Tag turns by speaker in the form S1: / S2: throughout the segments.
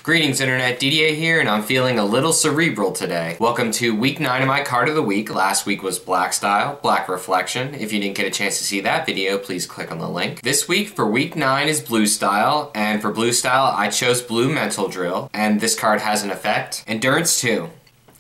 S1: Greetings Internet, DDA here, and I'm feeling a little cerebral today. Welcome to week 9 of my card of the week. Last week was Black Style, Black Reflection. If you didn't get a chance to see that video, please click on the link. This week for week 9 is Blue Style, and for Blue Style I chose Blue Mental Drill, and this card has an effect. Endurance 2.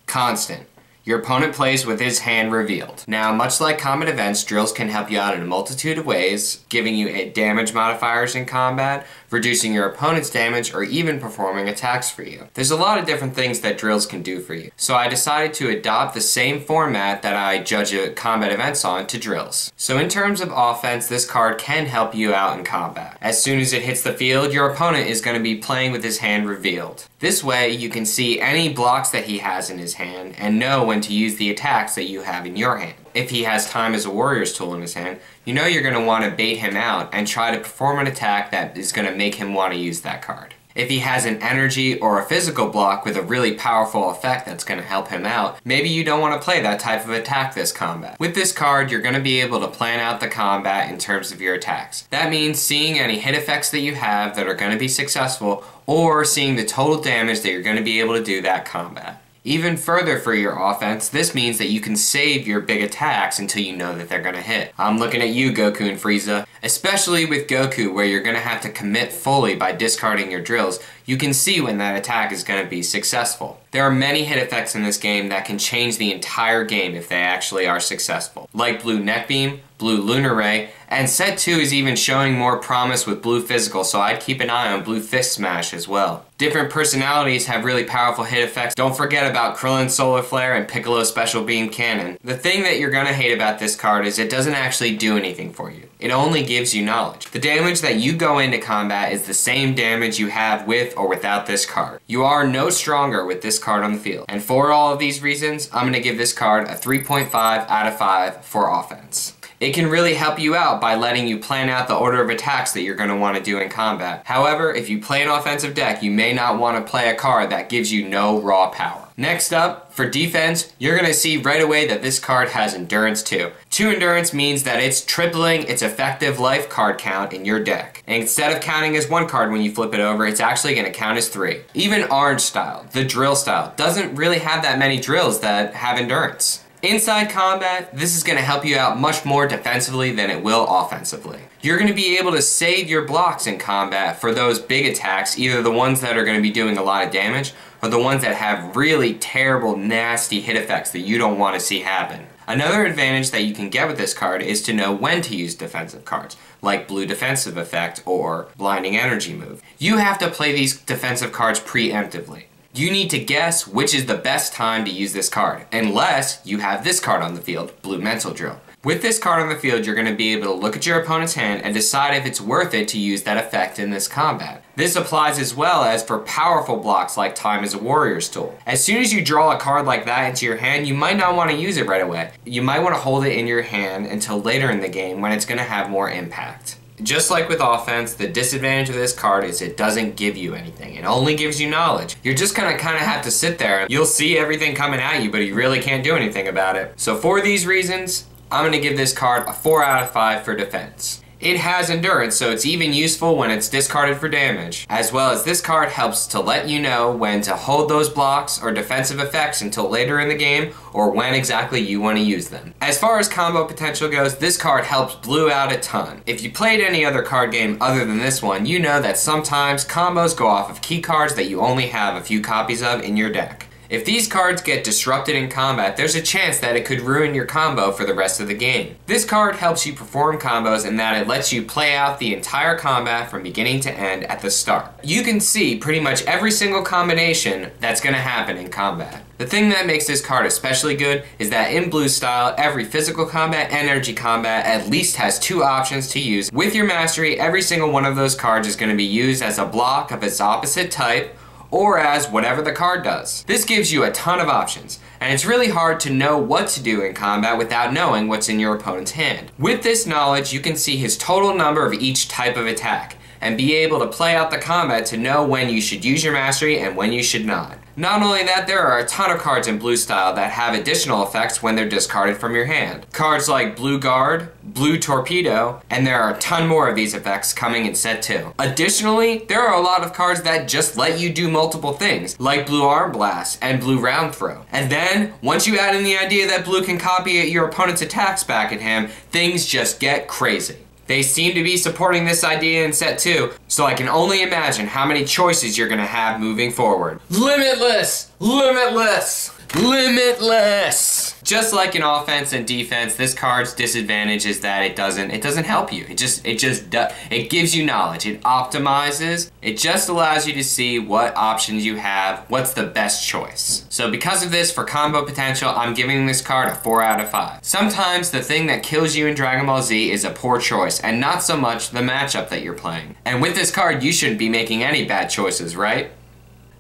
S1: Constant. Your opponent plays with his hand revealed. Now, much like combat events, drills can help you out in a multitude of ways, giving you damage modifiers in combat, reducing your opponent's damage, or even performing attacks for you. There's a lot of different things that drills can do for you, so I decided to adopt the same format that I judge combat events on to drills. So in terms of offense, this card can help you out in combat. As soon as it hits the field, your opponent is going to be playing with his hand revealed. This way, you can see any blocks that he has in his hand and know when to use the attacks that you have in your hand. If he has Time as a Warrior's tool in his hand, you know you're going to want to bait him out and try to perform an attack that is going to make him want to use that card. If he has an energy or a physical block with a really powerful effect that's going to help him out, maybe you don't want to play that type of attack this combat. With this card, you're going to be able to plan out the combat in terms of your attacks. That means seeing any hit effects that you have that are going to be successful, or seeing the total damage that you're going to be able to do that combat. Even further for your offense, this means that you can save your big attacks until you know that they're going to hit. I'm looking at you, Goku and Frieza. Especially with Goku, where you're going to have to commit fully by discarding your drills, you can see when that attack is going to be successful. There are many hit effects in this game that can change the entire game if they actually are successful. Like Blue Net Beam, Blue Lunar Ray, and Set 2 is even showing more promise with Blue Physical, so I'd keep an eye on Blue Fist Smash as well. Different personalities have really powerful hit effects. Don't forget about Krillin's Solar Flare and Piccolo's Special Beam Cannon. The thing that you're going to hate about this card is it doesn't actually do anything for you. It only gives you knowledge. The damage that you go into combat is the same damage you have with or without this card. You are no stronger with this card on the field. And for all of these reasons, I'm going to give this card a 3.5 out of 5 for offense. It can really help you out by letting you plan out the order of attacks that you're going to want to do in combat. However, if you play an offensive deck, you may not want to play a card that gives you no raw power. Next up, for defense, you're going to see right away that this card has Endurance 2. 2 Endurance means that it's tripling its effective life card count in your deck. And instead of counting as 1 card when you flip it over, it's actually going to count as 3. Even Orange Style, the drill style, doesn't really have that many drills that have Endurance. Inside combat, this is going to help you out much more defensively than it will offensively. You're going to be able to save your blocks in combat for those big attacks, either the ones that are going to be doing a lot of damage, or the ones that have really terrible, nasty hit effects that you don't want to see happen. Another advantage that you can get with this card is to know when to use defensive cards, like Blue Defensive Effect or Blinding Energy Move. You have to play these defensive cards preemptively. You need to guess which is the best time to use this card, unless you have this card on the field, Blue Mental Drill. With this card on the field, you're going to be able to look at your opponent's hand and decide if it's worth it to use that effect in this combat. This applies as well as for powerful blocks like Time as a Warrior's tool. As soon as you draw a card like that into your hand, you might not want to use it right away. You might want to hold it in your hand until later in the game when it's going to have more impact. Just like with offense, the disadvantage of this card is it doesn't give you anything. It only gives you knowledge. You're just gonna kind of have to sit there. You'll see everything coming at you, but you really can't do anything about it. So for these reasons, I'm gonna give this card a 4 out of 5 for defense. It has Endurance, so it's even useful when it's discarded for damage, as well as this card helps to let you know when to hold those blocks or defensive effects until later in the game, or when exactly you want to use them. As far as combo potential goes, this card helps Blue out a ton. If you played any other card game other than this one, you know that sometimes combos go off of key cards that you only have a few copies of in your deck. If these cards get disrupted in combat, there's a chance that it could ruin your combo for the rest of the game. This card helps you perform combos in that it lets you play out the entire combat from beginning to end at the start. You can see pretty much every single combination that's going to happen in combat. The thing that makes this card especially good is that in Blue Style, every physical combat and energy combat at least has 2 options to use. With your mastery, every single one of those cards is going to be used as a block of its opposite type, or as whatever the card does. This gives you a ton of options, and it's really hard to know what to do in combat without knowing what's in your opponent's hand. With this knowledge, you can see his total number of each type of attack, and be able to play out the combat to know when you should use your mastery and when you should not. Not only that, there are a ton of cards in blue style that have additional effects when they're discarded from your hand. Cards like Blue Guard, Blue Torpedo, and there are a ton more of these effects coming in set 2. Additionally, there are a lot of cards that just let you do multiple things, like Blue Arm Blast and Blue Round Throw. And then, once you add in the idea that blue can copy your opponent's attacks back at him, things just get crazy. They seem to be supporting this idea in set 2, so I can only imagine how many choices you're gonna have moving forward. Limitless! Limitless! Limitless! Just like in offense and defense, this card's disadvantage is that it doesn't help you. It gives you knowledge. It optimizes. It just allows you to see what options you have, what's the best choice. So because of this, for combo potential, I'm giving this card a 4 out of 5. Sometimes the thing that kills you in Dragon Ball Z is a poor choice, and not so much the matchup that you're playing. And with this card, you shouldn't be making any bad choices, right?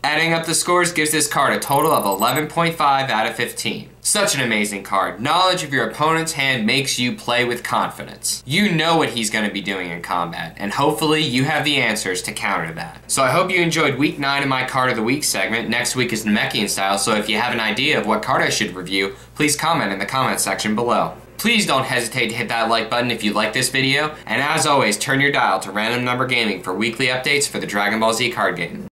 S1: Adding up the scores gives this card a total of 11.5 out of 15. Such an amazing card. Knowledge of your opponent's hand makes you play with confidence. You know what he's going to be doing in combat, and hopefully you have the answers to counter that. So I hope you enjoyed week 9 of my Card of the Week segment. Next week is Namekian style, so if you have an idea of what card I should review, please comment in the comment section below. Please don't hesitate to hit that like button if you like this video, and as always, turn your dial to Random Number Gaming for weekly updates for the Dragon Ball Z card game.